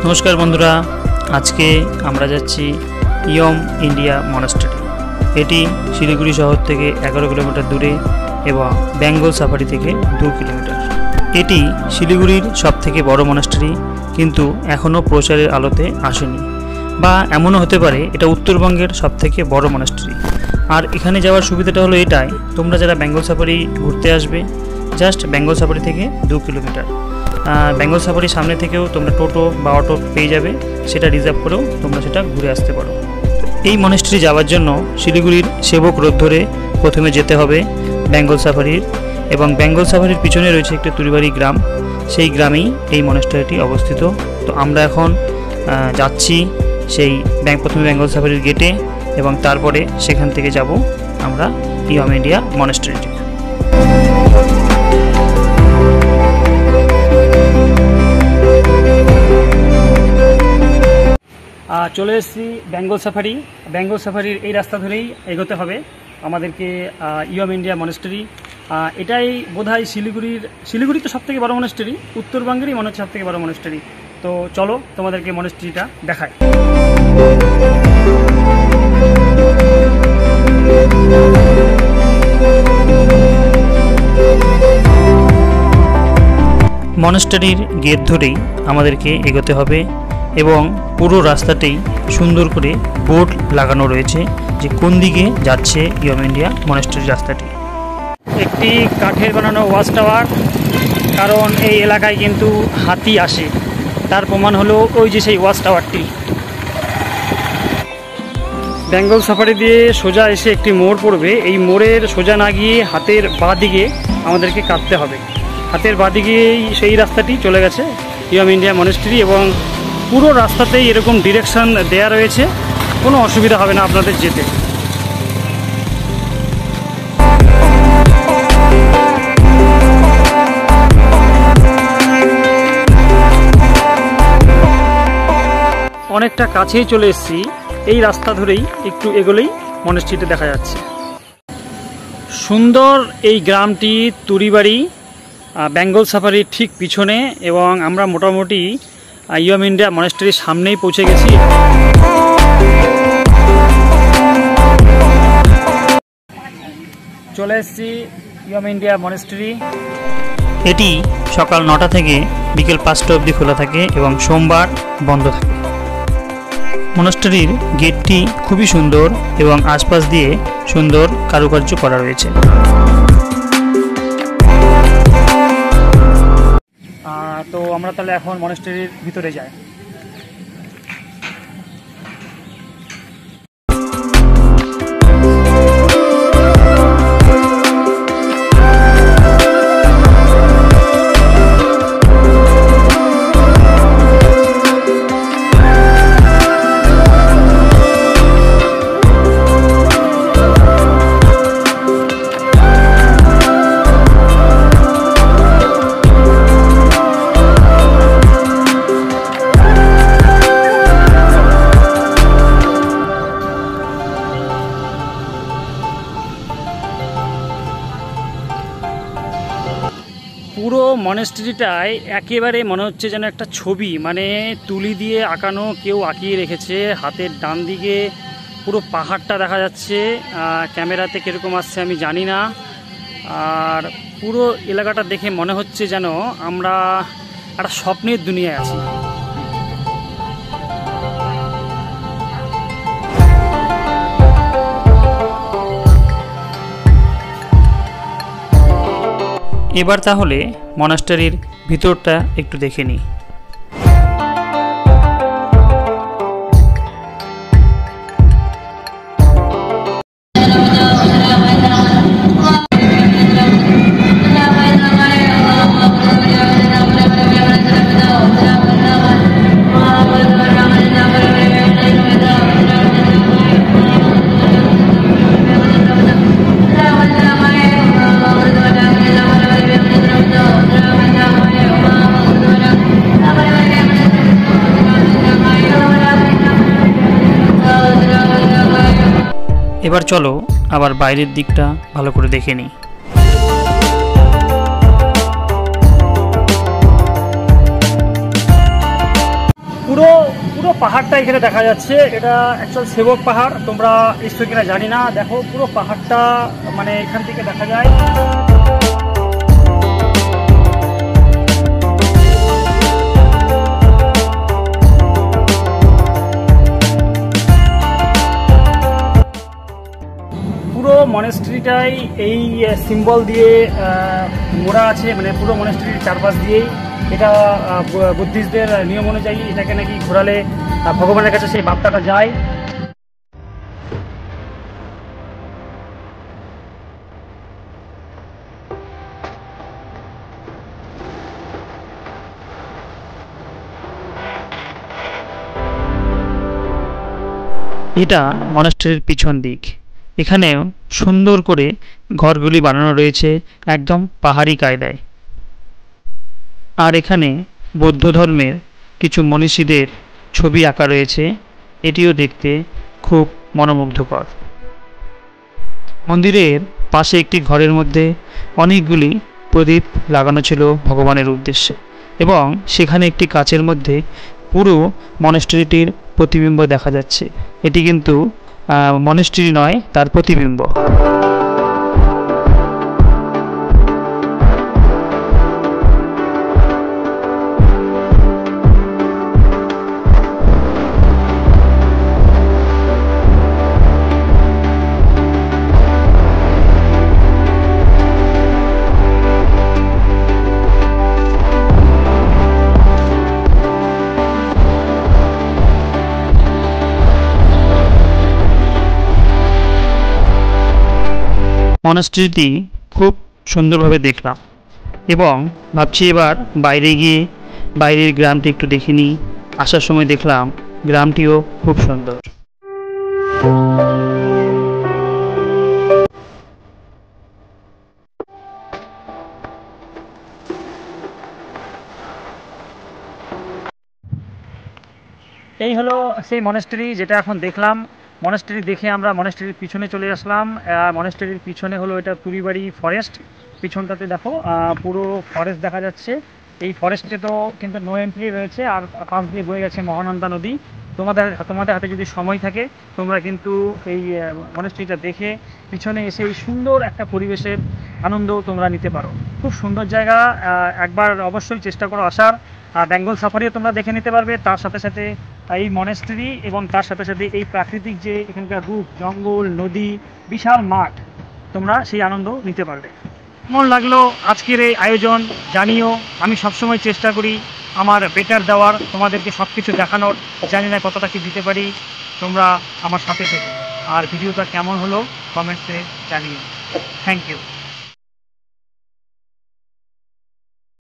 नमस्कार बंधुरा आज के आमरा जाচ্ছি ইয়ম इंडिया মনাস্টারি। এটি শিলিগুড়ি শহর থেকে 11 কিলোমিটার দূরে এবং বেঙ্গল সাফারি থেকে 2 কিলোমিটার। এটি শিলিগুড়ির সবথেকে বড় মনাস্টারি, কিন্তু এখনও প্রচারের আলোতে আসেনি, বা এমনও হতে পারে এটা উত্তরবঙ্গের সবথেকে বড় মনাস্টারি। আর এখানে যাওয়ার সুবিধাটা হলো এটাই, তোমরা যারা বেঙ্গল সাফারি ঘুরতে আসবে, জাস্ট বেঙ্গল সাফারি থেকে 2 কিলোমিটার। বেঙ্গল সাফারির সামনে থেকেও তোমরা টোটো বা অটো পেয়ে যাবে, সেটা রিজার্ভ করেও তোমরা সেটা ঘুরে আসতে পারো। এই মনাস্টারি যাওয়ার জন্য শিলিগুড়ির সেবক রোড ধরে প্রথমে যেতে হবে বেঙ্গল সাফারির, এবং বেঙ্গল সাফারির পিছনে রয়েছে একটি তুরিবাড়ি গ্রাম, সেই গ্রামেই এই মনাস্টারিটি অবস্থিত। তো আমরা এখন যাচ্ছি সেই প্রথমে বেঙ্গল সাফারির গেটে, এবং তারপরে সেখান থেকে যাব আমরা ইয়ম ইন্ডিয়া মনাস্টারিতে। চলে এসেছি বেঙ্গল সাফারির এই রাস্তা ধরেই এগোতে হবে আমাদেরকে ইয়ম ইন্ডিয়া মনাস্টারি। এটাই বোধহয় শিলিগুড়ি তো সবথেকে বড় মনাস্টারি, উত্তরবঙ্গেরই মনে হচ্ছে সবথেকে বড় মনাস্টারি। তো চলো তোমাদেরকে মনাস্টারিটা দেখাই। মনাস্টারির গেট ধরেই আমাদেরকে এগোতে হবে, এবং পুরো রাস্তাতেই সুন্দর করে বোর্ড লাগানো রয়েছে যে কোন দিকে যাচ্ছে ইয়ম ইন্ডিয়া মনাস্টারি রাস্তাটি। একটি কাঠের বানানো ওয়াচ টাওয়ার, কারণ এই এলাকায় কিন্তু হাতি আসে, তার প্রমাণ হলো ওই যে সেই ওয়াচ টাওয়ারটি। বেঙ্গল সাফারি দিয়ে সোজা এসে একটি মোড় পড়বে, এই মোড়ের সোজা না গিয়ে হাতের বাঁ দিকে আমাদেরকে কাটতে হবে। হাতের বাঁ দিকেই সেই রাস্তাটি চলে গেছে ইয়ম ইন্ডিয়া মনাস্টারি, এবং পুরো রাস্তাতেই এরকম ডিরেকশন দেয়া রয়েছে, কোনো অসুবিধা হবে না আপনাদের যেতে। অনেকটা কাছেই চলে এসেছি, এই রাস্তা ধরেই একটু এগোলেই মনাস্টারিটা দেখা যাচ্ছে। সুন্দর এই গ্রামটি তুরিবাড়ি, বেঙ্গল সাফারির ঠিক পিছনে, এবং আমরা মোটামুটি ইয়ম ইন্ডিয়া মনাস্টারির সামনেই পৌঁছে গেছি। চলে এসেছি ইয়ম ইন্ডিয়া মনাস্টারি। এটি সকাল 9টা থেকে বিকেল 5টা অবধি খোলা থাকে এবং সোমবার বন্ধ থাকে। মনাস্টারির গেটটি খুবই সুন্দর এবং আশপাশ দিয়ে সুন্দর কারুকার্য করা রয়েছে। তো আমরা তাহলে এখন মনাস্টারির ভিতরে যাই। পুরো মনাস্টারিটায় একেবারে মনে হচ্ছে যেন একটা ছবি, মানে তুলি দিয়ে আঁকানো, কেউ আঁকিয়ে রেখেছে। হাতের ডান দিকে পুরো পাহাড়টা দেখা যাচ্ছে, ক্যামেরাতে কীরকম আসছে আমি জানি না। আর পুরো এলাকাটা দেখে মনে হচ্ছে যেন আমরা একটা স্বপ্নের দুনিয়ায় আছি। এবার তাহলে মনাস্টারির ভিতরটা একটু দেখে নিই। এবার চলো আবার বাইরের দিকটা ভালো করে দেখে নিই। পুরো পুরো পাহাড়টা এখানে দেখা যাচ্ছে। এটা অ্যাকচুয়াল সেবক পাহাড়, তোমরা এসছো কিনা জানি না। দেখো পুরো পাহাড়টা মানে এখান থেকে দেখা যায়। পুরো মনেস্ট্রিটাই এই সিম্বল দিয়ে মোড়া আছে, মানে পুরো মনেস্ট্রির চারপাশ দিয়েই। এটা বুদ্ধিস্টদের নিয়ম অনুযায়ী এটাকে নাকি ঘোরালে ভগবানের কাছে সেই বার্তাটা যায়। এটা মনাস্ট্রির পিছন দিক। এখানেও সুন্দর করে ঘরগুলি বানানো রয়েছে একদম পাহাড়ি কায়দায়। আর এখানে বৌদ্ধ ধর্মের কিছু মনীষীদের ছবি আঁকা রয়েছে, এটিও দেখতে খুব মনোমুগ্ধকর। মন্দিরের পাশে একটি ঘরের মধ্যে অনেকগুলি প্রদীপ লাগানো ছিল ভগবানের উদ্দেশ্যে, এবং সেখানে একটি কাচের মধ্যে পুরো মনেস্ট্রিটির প্রতিবিম্ব দেখা যাচ্ছে। এটি কিন্তু মনেস্ট্রি নয়, তার প্রতিবিম্ব। মনাস্ট্রিটি খুব সুন্দরভাবে দেখলাম, এবং ভাবছি এবার বাইরে গিয়ে বাইরের গ্রামটি একটু দেখে নিই। আসার সময় দেখলাম গ্রামটিও খুব সুন্দর। এই হলো সেই মনেস্ট্রি যেটা এখন দেখলাম। মনেস্ট্রি দেখে আমরা মনেস্ট্রির পিছনে চলে আসলাম। মনেস্ট্রির পিছনে হলো এটা তুরিবাড়ি ফরেস্ট। পিছনটাতে দেখো পুরো ফরেস্ট দেখা যাচ্ছে। এই ফরেস্টে তো কিন্তু নো এন্ট্রি রয়েছে, আর পাশ দিয়ে বয়ে গেছে মহানন্দা নদী। তোমাদের হাতে যদি সময় থাকে তোমরা কিন্তু এই মনেস্ট্রিটা দেখে পিছনে এসে এই সুন্দর একটা পরিবেশের আনন্দ তোমরা নিতে পারো। খুব সুন্দর জায়গা, একবার অবশ্যই চেষ্টা করো আসার। বেঙ্গল সাফারিও তোমরা দেখে নিতে পারবে, তার সাথে সাথে এই মনেস্ট্রি এবং তার সাথে সাথে এই প্রাকৃতিক যে এখানকার রূপ, জঙ্গল, নদী, বিশাল মাঠ, তোমরা সেই আনন্দ নিতে পারবে। কেমন লাগলো আজকের এই আয়োজন জানিও। আমি সবসময় চেষ্টা করি আমার বেটার দেওয়ার, তোমাদেরকে সব কিছু দেখানোর। জানি না কতটা কি দিতে পারি, তোমরা আমার সাথে থেকো। আর ভিডিওটা কেমন হলো কমেন্টসে জানিও। Thank you.